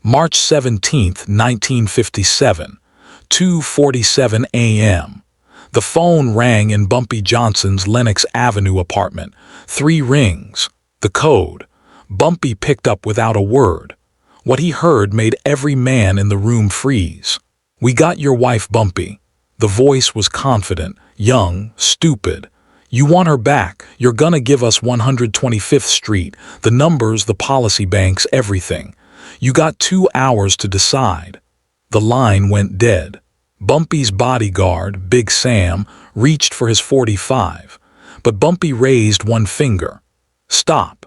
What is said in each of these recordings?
March 17, 1957, 2:47 a.m. The phone rang in Bumpy Johnson's Lenox Avenue apartment. 3 rings. The code. Bumpy picked up without a word. What he heard made every man in the room freeze. "We got your wife, Bumpy." The voice was confident, young, stupid. "You want her back. You're gonna give us 125th Street, the numbers, the policy banks, everything. You got 2 hours to decide." The line went dead. Bumpy's bodyguard, Big Sam, reached for his .45, but Bumpy raised one finger. "Stop."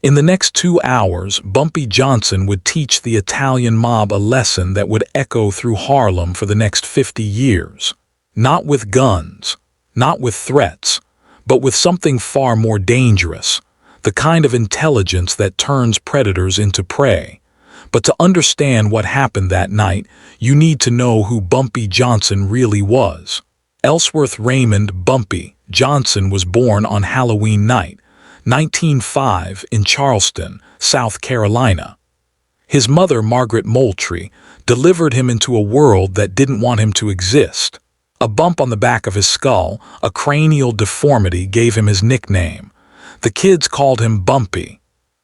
In the next 2 hours, Bumpy Johnson would teach the Italian mob a lesson that would echo through Harlem for the next 50 years. Not with guns, not with threats, but with something far more dangerous, the kind of intelligence that turns predators into prey. But to understand what happened that night, you need to know who Bumpy Johnson really was. Ellsworth Raymond Bumpy Johnson was born on Halloween night, 1905, in Charleston, South Carolina. His mother, Margaret Moultrie, delivered him into a world that didn't want him to exist. A bump on the back of his skull, a cranial deformity, gave him his nickname. The kids called him Bumpy.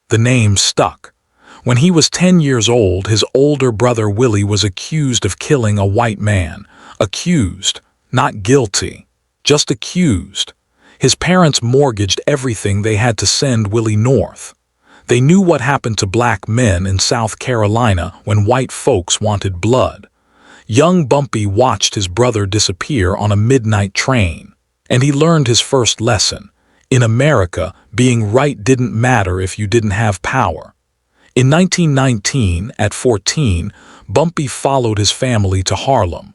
The name stuck. When he was 10 years old, his older brother Willie was accused of killing a white man. Accused, not guilty, just accused. His parents mortgaged everything they had to send Willie north. They knew what happened to black men in South Carolina when white folks wanted blood. Young Bumpy watched his brother disappear on a midnight train, and he learned his first lesson. In America, being right didn't matter if you didn't have power. In 1919, at 14, Bumpy followed his family to Harlem.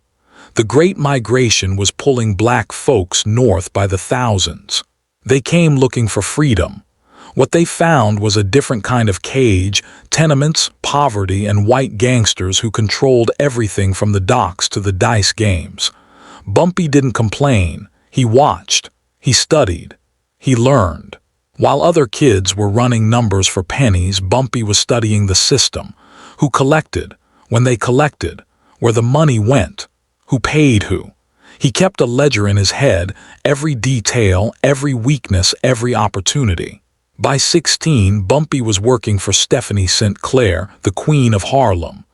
The Great Migration was pulling black folks north by the thousands. They came looking for freedom. What they found was a different kind of cage, tenements, poverty, and white gangsters who controlled everything from the docks to the dice games. Bumpy didn't complain. He watched. He studied. He learned. While other kids were running numbers for pennies, Bumpy was studying the system. Who collected, when they collected, where the money went, who paid who. He kept a ledger in his head, every detail, every weakness, every opportunity. By 16, Bumpy was working for Stephanie St. Clair, the Queen of Harlem.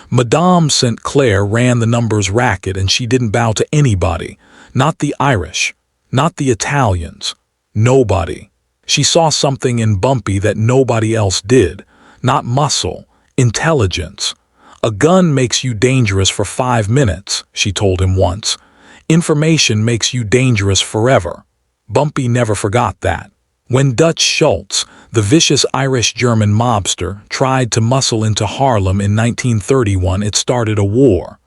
Madame St. Clair ran the numbers racket, and she didn't bow to anybody, not the Irish, not the Italians, nobody. She saw something in Bumpy that nobody else did. Not muscle, intelligence. "A gun makes you dangerous for 5 minutes, she told him once. Information makes you dangerous forever. Bumpy never forgot that. When Dutch Schultz, the vicious Irish-German mobster, tried to muscle into Harlem in 1931, it started a war.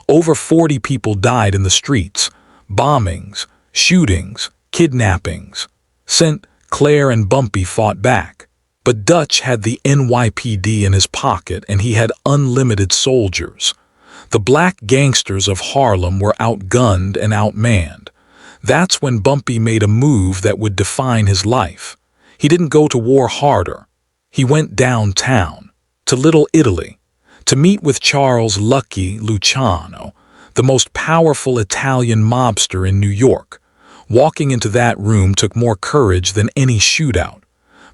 Over 40 people died in the streets. Bombings, shootings, kidnappings. St. Clair and Bumpy fought back. But Dutch had the NYPD in his pocket, and he had unlimited soldiers. The black gangsters of Harlem were outgunned and outmanned. That's when Bumpy made a move that would define his life. He didn't go to war harder. He went downtown, to Little Italy, to meet with Charles Lucky Luciano, the most powerful Italian mobster in New York. Walking into that room took more courage than any shootout.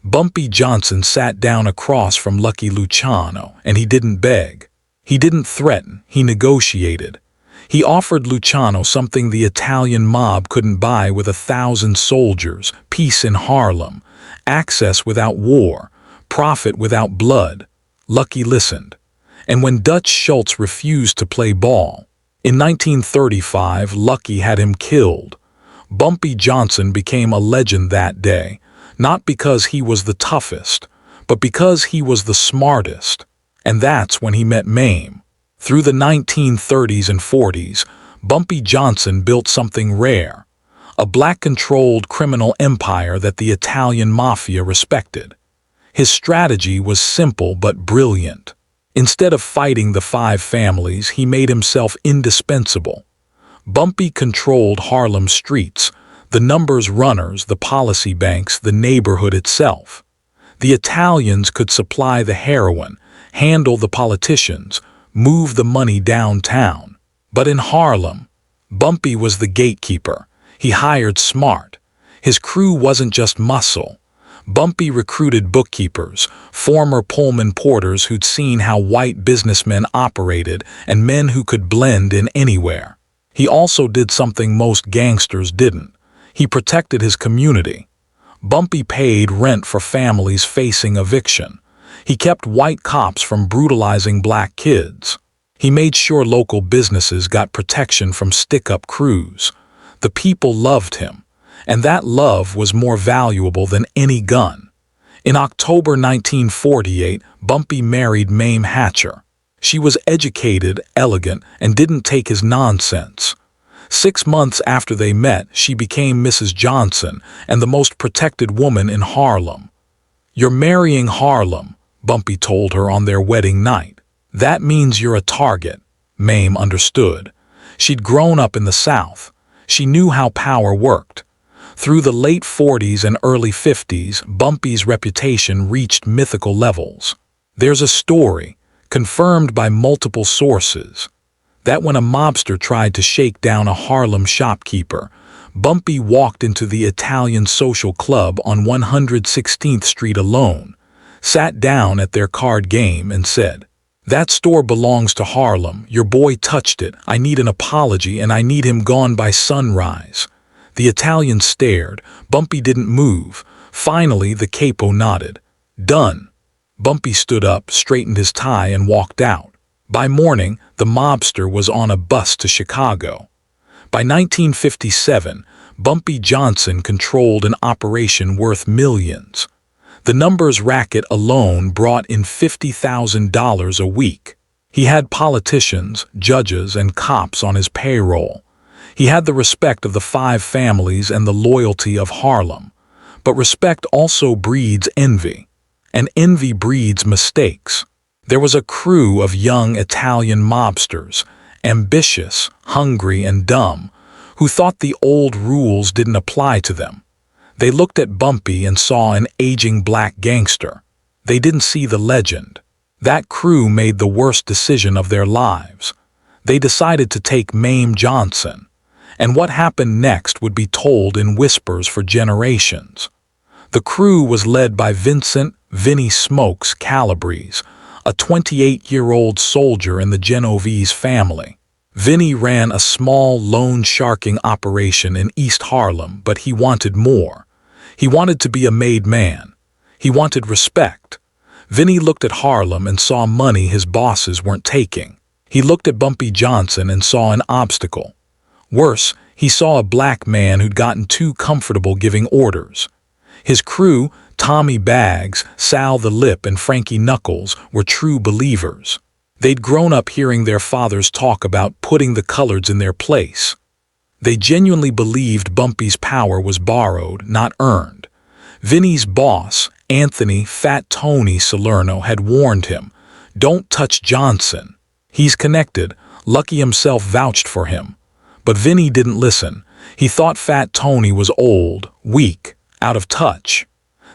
Bumpy Johnson sat down across from Lucky Luciano, and he didn't beg. He didn't threaten, he negotiated. He offered Luciano something the Italian mob couldn't buy with 1,000 soldiers, peace in Harlem, access without war, profit without blood. Lucky listened. And when Dutch Schultz refused to play ball, in 1935, Lucky had him killed. Bumpy Johnson became a legend that day, not because he was the toughest, but because he was the smartest. And that's when he met Mayme. Through the 1930s and 40s, Bumpy Johnson built something rare, a black-controlled criminal empire that the Italian Mafia respected. His strategy was simple but brilliant. Instead of fighting the 5 families, he made himself indispensable. Bumpy controlled Harlem streets, the numbers runners, the policy banks, the neighborhood itself. The Italians could supply the heroin, handle the politicians, move the money downtown. But in Harlem, Bumpy was the gatekeeper. He hired smart. His crew wasn't just muscle. Bumpy recruited bookkeepers, former Pullman porters who'd seen how white businessmen operated, and men who could blend in anywhere. He also did something most gangsters didn't. He protected his community. Bumpy paid rent for families facing eviction. He kept white cops from brutalizing black kids. He made sure local businesses got protection from stick-up crews. The people loved him, and that love was more valuable than any gun. In October 1948, Bumpy married Mayme. She was educated, elegant, and didn't take his nonsense. 6 months after they met, she became Mrs. Johnson and the most protected woman in Harlem. "You're marrying Harlem," Bumpy told her on their wedding night. "That means you're a target." Mayme understood. She'd grown up in the South. She knew how power worked. Through the late 40s and early 50s, Bumpy's reputation reached mythical levels. There's a story, confirmed by multiple sources, that when a mobster tried to shake down a Harlem shopkeeper, Bumpy walked into the Italian social club on 116th Street alone, sat down at their card game and said, "That store belongs to Harlem. Your boy touched it. I need an apology and I need him gone by sunrise." The Italian stared. Bumpy didn't move. Finally, the capo nodded. "Done." Bumpy stood up, straightened his tie, and walked out. By morning, the mobster was on a bus to Chicago. By 1957, Bumpy Johnson controlled an operation worth millions. The numbers racket alone brought in $50,000 a week. He had politicians, judges, and cops on his payroll. He had the respect of the 5 families and the loyalty of Harlem. But respect also breeds envy, and envy breeds mistakes. There was a crew of young Italian mobsters, ambitious, hungry, and dumb, who thought the old rules didn't apply to them. They looked at Bumpy and saw an aging black gangster. They didn't see the legend. That crew made the worst decision of their lives. They decided to take Mayme Johnson, and what happened next would be told in whispers for generations. The crew was led by Vinny Smokes Calabrese, a 28-year-old soldier in the Genovese family. Vinny ran a small loan sharking operation in East Harlem, but he wanted more. He wanted to be a made man. He wanted respect. Vinny looked at Harlem and saw money his bosses weren't taking. He looked at Bumpy Johnson and saw an obstacle. Worse, he saw a black man who'd gotten too comfortable giving orders. His crew, Tommy Baggs, Sal the Lip, and Frankie Knuckles, were true believers. They'd grown up hearing their fathers talk about putting the coloreds in their place. They genuinely believed Bumpy's power was borrowed, not earned. Vinny's boss, Anthony "Fat Tony" Salerno, had warned him, "Don't touch Johnson. He's connected." Lucky himself vouched for him. But Vinny didn't listen. He thought Fat Tony was old, weak, out of touch.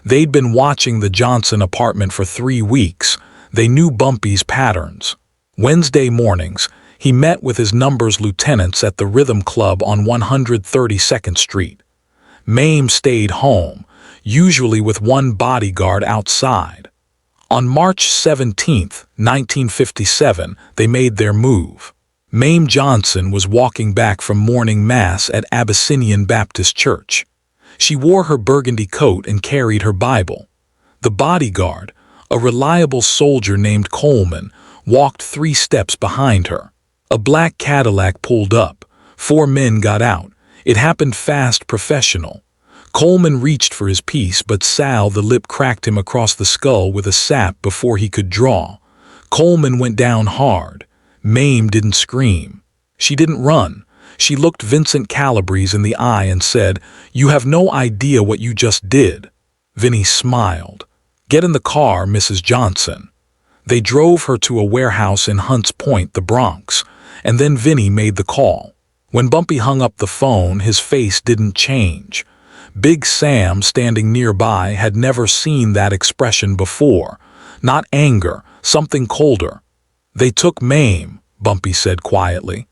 They'd been watching the Johnson apartment for 3 weeks. They knew Bumpy's patterns. Wednesday mornings, he met with his numbers lieutenants at the Rhythm Club on 132nd Street. Mayme stayed home, usually with one bodyguard outside. On March 17, 1957, they made their move. Mayme Johnson was walking back from morning mass at Abyssinian Baptist Church. She wore her burgundy coat and carried her Bible. The bodyguard, a reliable soldier named Coleman, walked 3 steps behind her. A black Cadillac pulled up. 4 men got out. It happened fast, professional. Coleman reached for his piece, but Sal the Lip cracked him across the skull with a sap before he could draw. Coleman went down hard. Mayme didn't scream. She didn't run. She looked Vincent Calabrese in the eye and said, "You have no idea what you just did." Vinny smiled. "Get in the car, Mrs. Johnson." They drove her to a warehouse in Hunts Point, the Bronx, and then Vinny made the call. When Bumpy hung up the phone, his face didn't change. Big Sam, standing nearby, had never seen that expression before. Not anger, something colder. They took Mayme, Bumpy said quietly.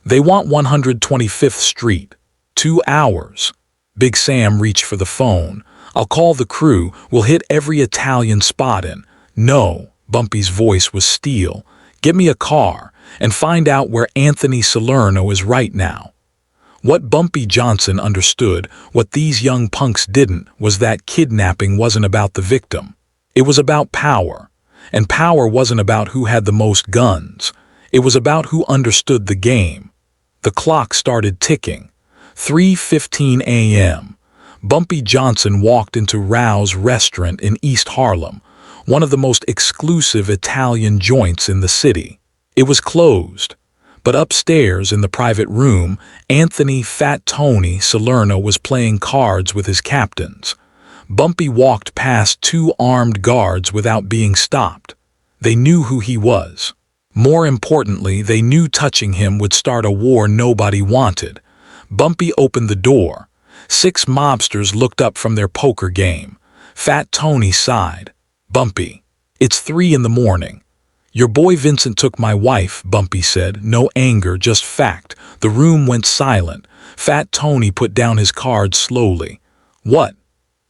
They want 125th Street. 2 hours. Big Sam reached for the phone. I'll call the crew. We'll hit every Italian spot in. No, Bumpy's voice was steel. Get me a car and find out where Anthony Salerno is right now. What Bumpy Johnson understood, what these young punks didn't, was that kidnapping wasn't about the victim. It was about power. And power wasn't about who had the most guns. It was about who understood the game. The clock started ticking. 3:15 a.m. Bumpy Johnson walked into Rao's restaurant in East Harlem, one of the most exclusive Italian joints in the city. It was closed, but upstairs in the private room, Anthony "Fat Tony" Salerno was playing cards with his captains. Bumpy walked past 2 armed guards without being stopped. They knew who he was. More importantly, they knew touching him would start a war nobody wanted. Bumpy opened the door. 6 mobsters looked up from their poker game. Fat Tony sighed. Bumpy, it's 3 in the morning. Your boy Vincent took my wife, Bumpy said. No anger, just fact. The room went silent. Fat Tony put down his cards slowly. What?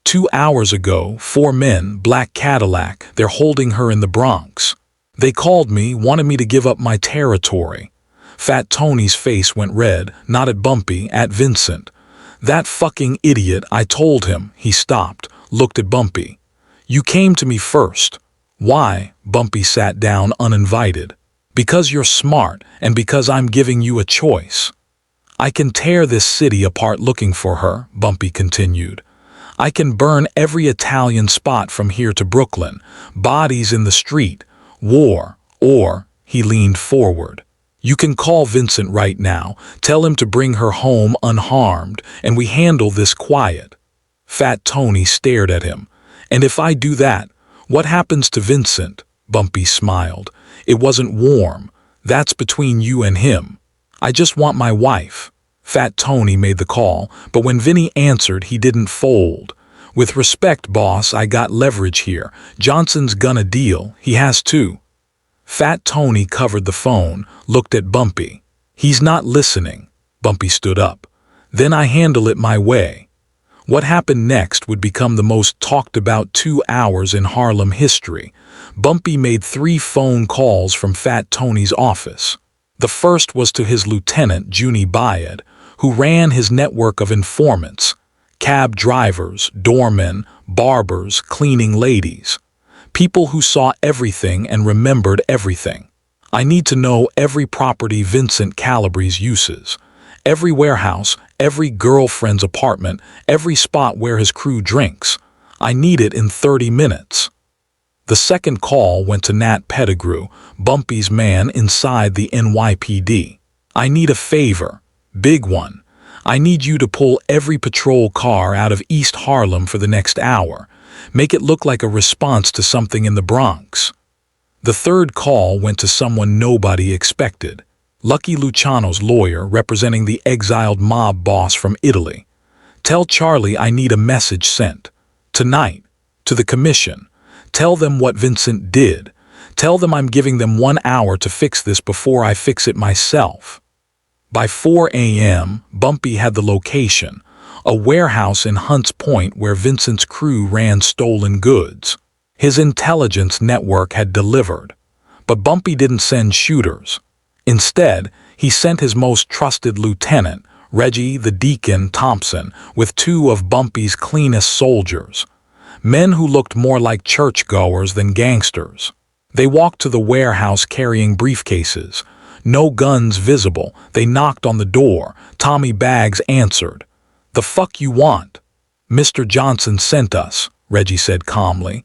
2 hours ago, 4 men, black Cadillac, they're holding her in the Bronx. They called me, wanted me to give up my territory. Fat Tony's face went red, not at Bumpy, at Vincent. That fucking idiot, I told him. He stopped, looked at Bumpy. You came to me first. Why? Bumpy sat down uninvited. Because you're smart, and because I'm giving you a choice. I can tear this city apart looking for her, Bumpy continued. I can burn every Italian spot from here to Brooklyn, bodies in the street, war, or, he leaned forward. You can call Vincent right now, tell him to bring her home unharmed, and we handle this quiet. Fat Tony stared at him. And if I do that, what happens to Vincent? Bumpy smiled. It wasn't warm. That's between you and him. I just want my wife. Fat Tony made the call, but when Vinny answered, he didn't fold. With respect, boss, I got leverage here. Johnson's gonna deal. He has to. Fat Tony covered the phone, looked at Bumpy. He's not listening. Bumpy stood up. Then I handle it my way. What happened next would become the most talked about 2 hours in Harlem history. Bumpy made 3 phone calls from Fat Tony's office. The first was to his lieutenant, Junie Bayed, who ran his network of informants. Cab drivers, doormen, barbers, cleaning ladies. People who saw everything and remembered everything. I need to know every property Vincent Calabrese uses. Every warehouse, every girlfriend's apartment, every spot where his crew drinks. I need it in 30 minutes. The second call went to Nat Pettigrew, Bumpy's man inside the NYPD. I need a favor. Big one. I need you to pull every patrol car out of East Harlem for the next hour. Make it look like a response to something in the Bronx. The third call went to someone nobody expected. Lucky Luciano's lawyer representing the exiled mob boss from Italy. Tell Charlie I need a message sent. Tonight. To the commission. Tell them what Vincent did. Tell them I'm giving them 1 hour to fix this before I fix it myself. By 4 a.m., Bumpy had the location, a warehouse in Hunts Point where Vincent's crew ran stolen goods. His intelligence network had delivered. But Bumpy didn't send shooters. Instead, he sent his most trusted lieutenant, Reggie the Deacon Thompson, with 2 of Bumpy's cleanest soldiers. Men who looked more like churchgoers than gangsters. They walked to the warehouse carrying briefcases. No guns visible. They knocked on the door. Tommy Baggs answered. The fuck you want? Mr. Johnson sent us, Reggie said calmly.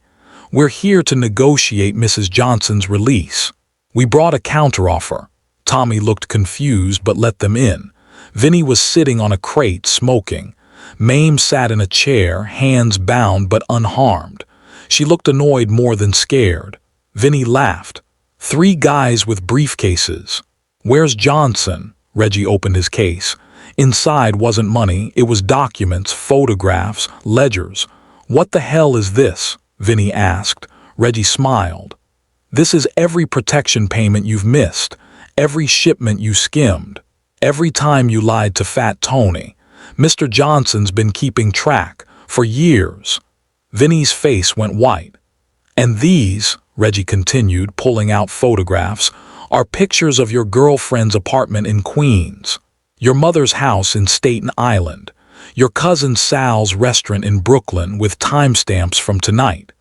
We're here to negotiate Mrs. Johnson's release. We brought a counteroffer. Tommy looked confused but let them in. Vinny was sitting on a crate smoking. Mayme sat in a chair, hands bound but unharmed. She looked annoyed more than scared. Vinny laughed. 3 guys with briefcases. Where's Johnson? Reggie opened his case. Inside wasn't money, it was documents, photographs, ledgers. What the hell is this? Vinny asked. Reggie smiled. This is every protection payment you've missed, every shipment you skimmed, every time you lied to Fat Tony. Mr. Johnson's been keeping track for years." Vinny's face went white. "And these," Reggie continued, pulling out photographs, "are pictures of your girlfriend's apartment in Queens, your mother's house in Staten Island, your cousin Sal's restaurant in Brooklyn with timestamps from tonight."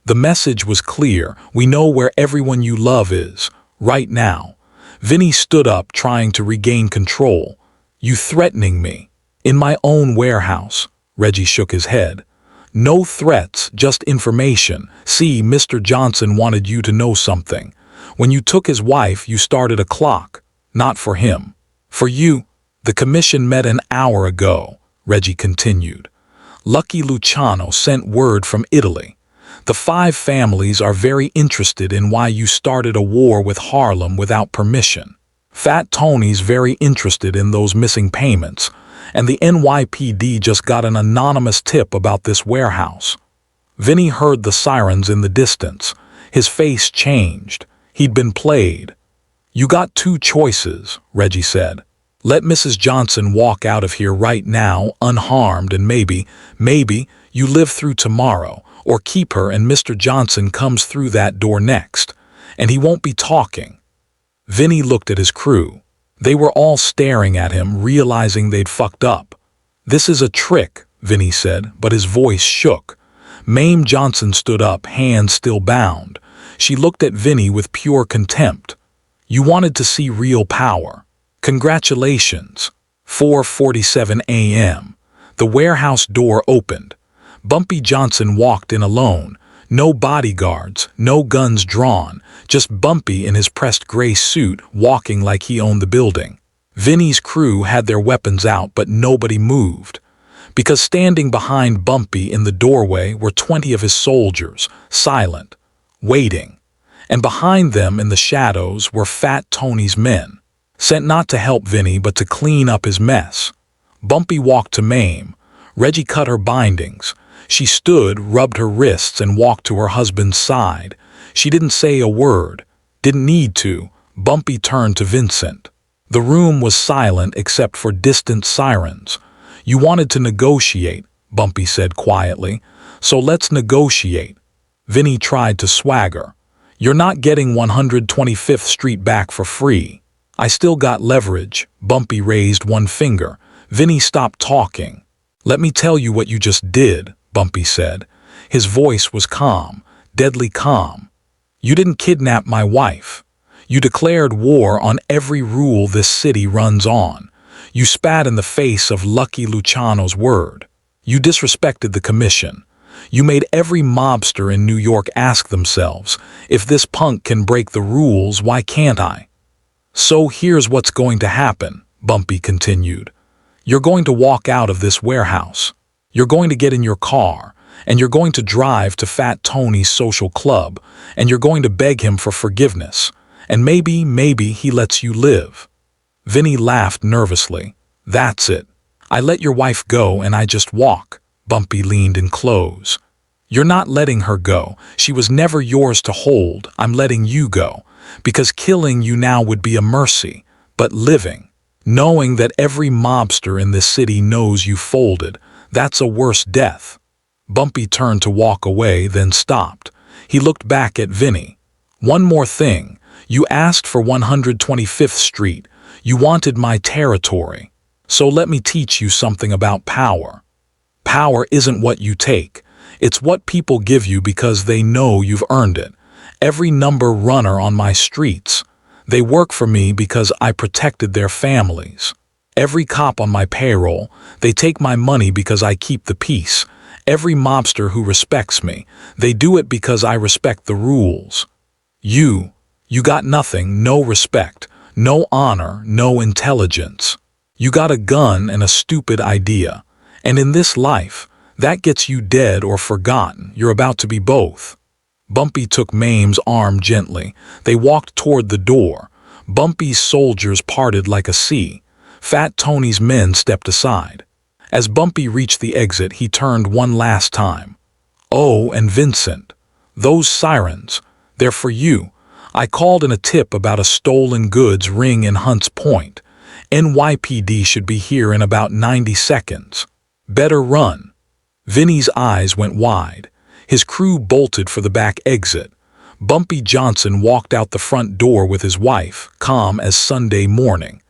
The message was clear. "We know where everyone you love is, right now." Vinny stood up, trying to regain control. "You threatening me? In my own warehouse?" Reggie shook his head. "No threats, just information. See, Mr. Johnson wanted you to know something. When you took his wife, you started a clock. Not for him. For you. The commission met an hour ago," Reggie continued. "Lucky Luciano sent word from Italy. The 5 families are very interested in why you started a war with Harlem without permission. Fat Tony's very interested in those missing payments, and the NYPD just got an anonymous tip about this warehouse." Vinny heard the sirens in the distance. His face changed. He'd been played. "You got 2 choices," Reggie said. "Let Mrs. Johnson walk out of here right now, unharmed, and maybe you live through tomorrow, or keep her and Mr. Johnson comes through that door next, and he won't be talking." Vinny looked at his crew. They were all staring at him, realizing they'd fucked up. "This is a trick," Vinny said, but his voice shook. Mayme Johnson stood up, hands still bound. She looked at Vinny with pure contempt. "You wanted to see real power. Congratulations." 4:47 a.m. The warehouse door opened. Bumpy Johnson walked in alone. No bodyguards, no guns drawn, just Bumpy in his pressed gray suit, walking like he owned the building. Vinny's crew had their weapons out, but nobody moved. Because standing behind Bumpy in the doorway were 20 of his soldiers, silent, waiting. And behind them in the shadows were Fat Tony's men, sent not to help Vinny but to clean up his mess. Bumpy walked to Mayme. Reggie cut her bindings. She stood, rubbed her wrists, and walked to her husband's side. She didn't say a word. Didn't need to. Bumpy turned to Vincent. The room was silent except for distant sirens. "You wanted to negotiate," Bumpy said quietly. "So let's negotiate." Vinny tried to swagger. "You're not getting 125th Street back for free." "I still got leverage." Bumpy raised one finger. Vinny stopped talking. "Let me tell you what you just did," Bumpy said. His voice was calm, deadly calm. "You didn't kidnap my wife. You declared war on every rule this city runs on. You spat in the face of Lucky Luciano's word. You disrespected the commission. You made every mobster in New York ask themselves, if this punk can break the rules, why can't I? So here's what's going to happen," Bumpy continued. "You're going to walk out of this warehouse. You're going to get in your car, and you're going to drive to Fat Tony's social club, and you're going to beg him for forgiveness, and maybe he lets you live." Vinny laughed nervously. "That's it. I let your wife go and I just walk." Bumpy leaned in close. "You're not letting her go. She was never yours to hold. I'm letting you go, because killing you now would be a mercy, but living, knowing that every mobster in this city knows you folded, that's a worse death." Bumpy turned to walk away, then stopped. He looked back at Vinny. "One more thing. You asked for 125th Street. You wanted my territory. So let me teach you something about power. Power isn't what you take. It's what people give you because they know you've earned it. Every number runner on my streets, they work for me because I protected their families. Every cop on my payroll, they take my money because I keep the peace. Every mobster who respects me, they do it because I respect the rules. You got nothing, no respect, no honor, no intelligence. You got a gun and a stupid idea. And in this life, that gets you dead or forgotten. You're about to be both." Bumpy took Mayme's arm gently. They walked toward the door. Bumpy's soldiers parted like a sea. Fat Tony's men stepped aside. As Bumpy reached the exit, he turned one last time. "Oh, and Vincent, those sirens, They're for you. I called in a tip about a stolen goods ring in Hunts Point. NYPD should be here in about 90 seconds. Better run." Vinny's eyes went wide. His crew bolted for the back exit. Bumpy Johnson walked out the front door with his wife, calm as Sunday morning.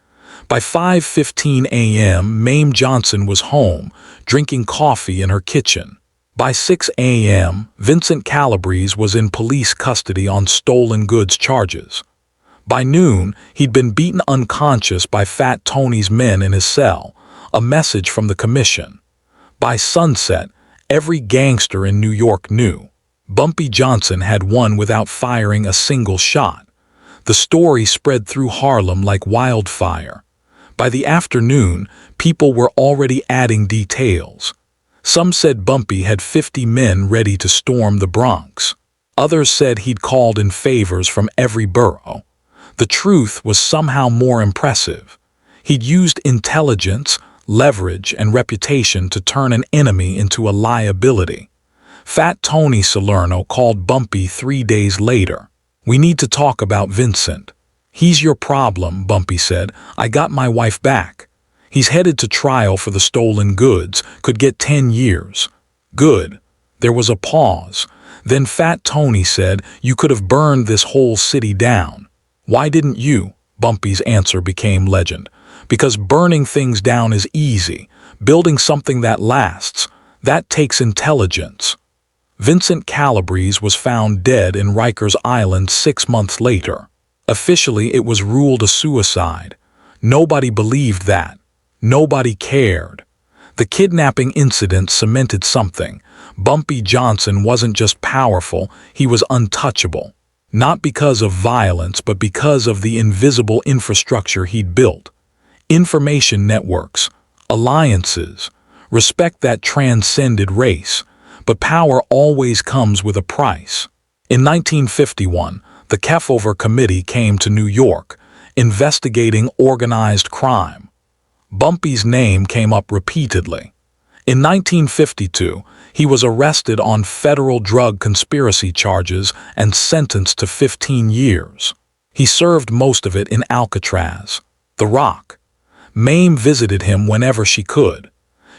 By 5:15 a.m., Mayme Johnson was home, drinking coffee in her kitchen. By 6 a.m., Vincent Calabrese was in police custody on stolen goods charges. By noon, he'd been beaten unconscious by Fat Tony's men in his cell, a message from the commission. By sunset, every gangster in New York knew. Bumpy Johnson had won without firing a single shot. The story spread through Harlem like wildfire. By the afternoon, people were already adding details. Some said Bumpy had 50 men ready to storm the Bronx. Others said he'd called in favors from every borough. The truth was somehow more impressive. He'd used intelligence, leverage, and reputation to turn an enemy into a liability. Fat Tony Salerno called Bumpy 3 days later. "We need to talk about Vincent." "He's your problem," Bumpy said. "I got my wife back. He's headed to trial for the stolen goods, could get 10 years. "Good." There was a pause. Then Fat Tony said, "You could have burned this whole city down." "Why didn't you?" Bumpy's answer became legend. "Because burning things down is easy. Building something that lasts, that takes intelligence." Vincent Calabrese was found dead in Rikers Island 6 months later. Officially, it was ruled a suicide. Nobody believed that. Nobody cared. The kidnapping incident cemented something. Bumpy Johnson wasn't just powerful, he was untouchable. Not because of violence, but because of the invisible infrastructure he'd built. Information networks, alliances, respect that transcended race. But power always comes with a price. In 1951, the Kefauver Committee came to New York, investigating organized crime. Bumpy's name came up repeatedly. In 1952, he was arrested on federal drug conspiracy charges and sentenced to 15 years. He served most of it in Alcatraz, the Rock. Mayme visited him whenever she could.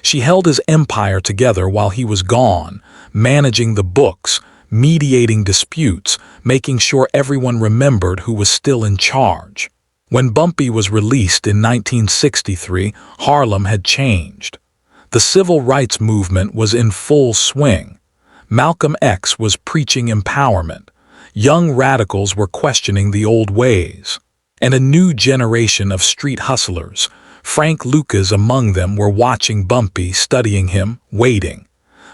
She held his empire together while he was gone, managing the books, mediating disputes, making sure everyone remembered who was still in charge. When Bumpy was released in 1963, Harlem had changed. The civil rights movement was in full swing. Malcolm X was preaching empowerment. Young radicals were questioning the old ways. And a new generation of street hustlers, Frank Lucas among them, were watching Bumpy, studying him, waiting.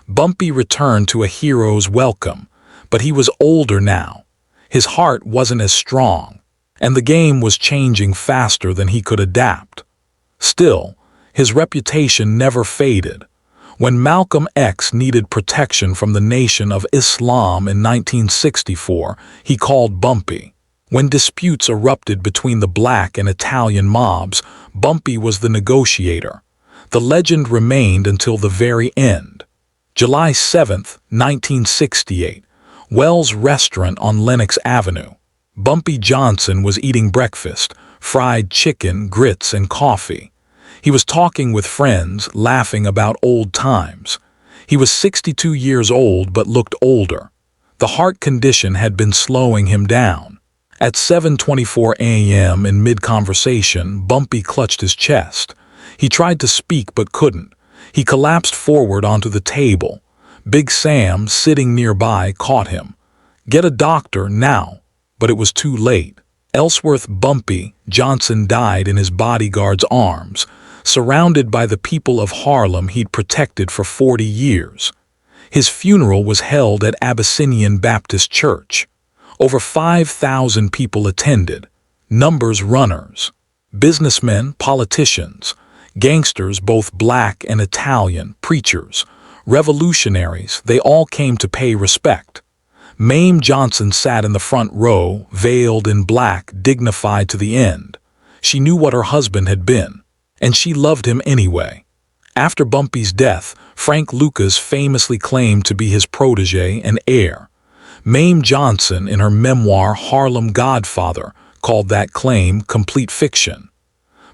Bumpy returned to a hero's welcome, but he was older now. His heart wasn't as strong, and the game was changing faster than he could adapt. Still, his reputation never faded. When Malcolm X needed protection from the Nation of Islam in 1964, he called Bumpy. When disputes erupted between the black and Italian mobs, Bumpy was the negotiator. The legend remained until the very end. July 7, 1968, Wells Restaurant on Lenox Avenue. Bumpy Johnson was eating breakfast, fried chicken, grits, and coffee. He was talking with friends, laughing about old times. He was 62 years old but looked older. The heart condition had been slowing him down. At 7:24 a.m. in mid-conversation, Bumpy clutched his chest. He tried to speak but couldn't. He collapsed forward onto the table. Big Sam, sitting nearby, caught him. "Get a doctor now." But it was too late. Ellsworth Bumpy Johnson died in his bodyguard's arms, surrounded by the people of Harlem he'd protected for 40 years. His funeral was held at Abyssinian Baptist Church. Over 5,000 people attended, numbers runners, businessmen, politicians, gangsters both black and Italian, preachers, revolutionaries. They all came to pay respect. Mayme Johnson sat in the front row, veiled in black, dignified to the end. She knew what her husband had been, and she loved him anyway. After Bumpy's death, Frank Lucas famously claimed to be his protege and heir. Mayme Johnson, in her memoir Harlem Godfather, called that claim complete fiction.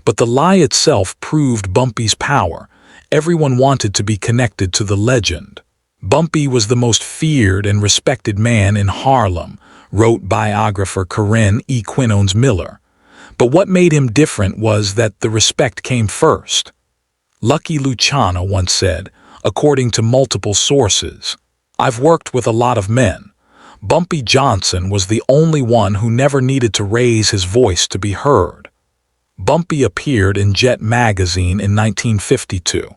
But the lie itself proved Bumpy's power. Everyone wanted to be connected to the legend. Bumpy was the most feared and respected man in Harlem, wrote biographer Corinne E. Quinones Miller. But what made him different was that the respect came first. Lucky Luciano once said, according to multiple sources, "I've worked with a lot of men. Bumpy Johnson was the only one who never needed to raise his voice to be heard." Bumpy appeared in Jet magazine in 1952.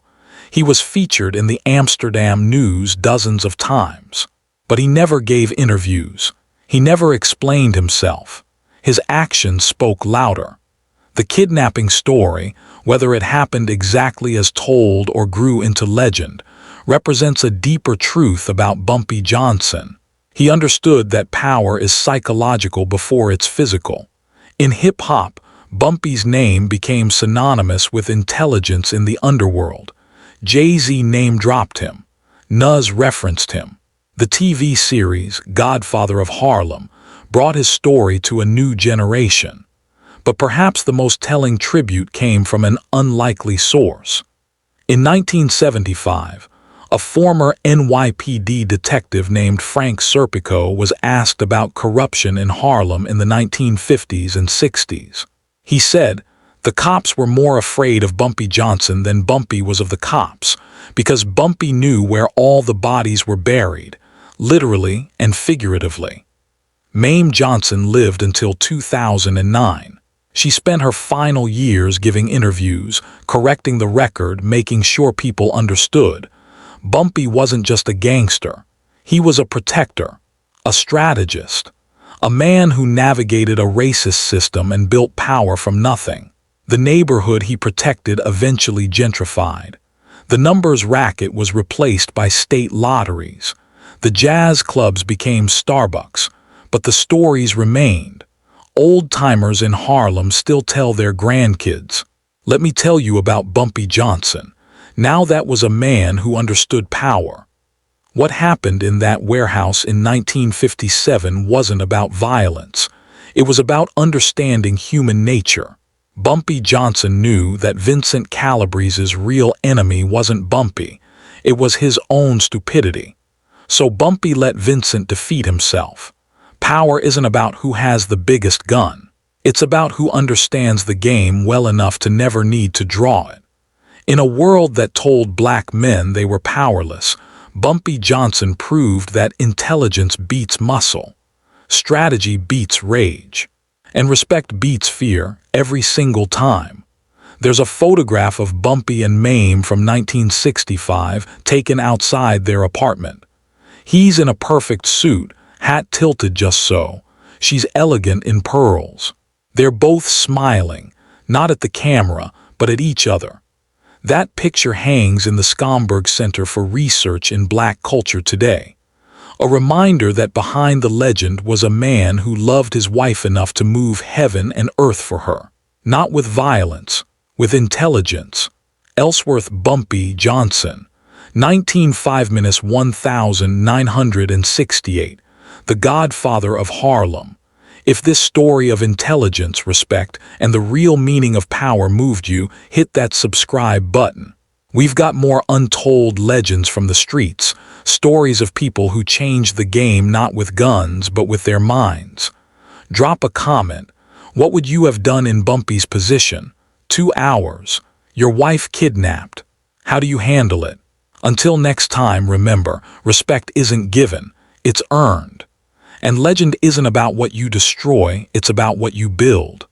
He was featured in the Amsterdam News dozens of times. But he never gave interviews. He never explained himself. His actions spoke louder. The kidnapping story, whether it happened exactly as told or grew into legend, represents a deeper truth about Bumpy Johnson. He understood that power is psychological before it's physical. In hip-hop, Bumpy's name became synonymous with intelligence in the underworld. Jay-Z name-dropped him. Nas referenced him. The TV series, Godfather of Harlem, brought his story to a new generation. But perhaps the most telling tribute came from an unlikely source. In 1975, a former NYPD detective named Frank Serpico was asked about corruption in Harlem in the 1950s and 60s. He said, "The cops were more afraid of Bumpy Johnson than Bumpy was of the cops, because Bumpy knew where all the bodies were buried, literally and figuratively." Mayme Johnson lived until 2009. She spent her final years giving interviews, correcting the record, making sure people understood. Bumpy wasn't just a gangster. He was a protector, a strategist, a man who navigated a racist system and built power from nothing. The neighborhood he protected eventually gentrified. The numbers racket was replaced by state lotteries. The jazz clubs became Starbucks, but the stories remained. Old-timers in Harlem still tell their grandkids, "Let me tell you about Bumpy Johnson." Now that was a man who understood power. What happened in that warehouse in 1957 wasn't about violence. It was about understanding human nature. Bumpy Johnson knew that Vincent Calabrese's real enemy wasn't Bumpy. It was his own stupidity. So Bumpy let Vincent defeat himself. Power isn't about who has the biggest gun. It's about who understands the game well enough to never need to draw it. In a world that told black men they were powerless, Bumpy Johnson proved that intelligence beats muscle, strategy beats rage, and respect beats fear every single time. There's a photograph of Bumpy and Mayme from 1965 taken outside their apartment. He's in a perfect suit, hat tilted just so. She's elegant in pearls. They're both smiling, not at the camera, but at each other. That picture hangs in the Schomburg Center for Research in Black Culture today. A reminder that behind the legend was a man who loved his wife enough to move heaven and earth for her. Not with violence, with intelligence. Ellsworth Bumpy Johnson, 1905-1968, the Godfather of Harlem. If this story of intelligence, respect, and the real meaning of power moved you, hit that subscribe button. We've got more untold legends from the streets, stories of people who changed the game not with guns but with their minds. Drop a comment. What would you have done in Bumpy's position? 2 hours. Your wife kidnapped. How do you handle it? Until next time, remember, respect isn't given, it's earned. And legend isn't about what you destroy, it's about what you build.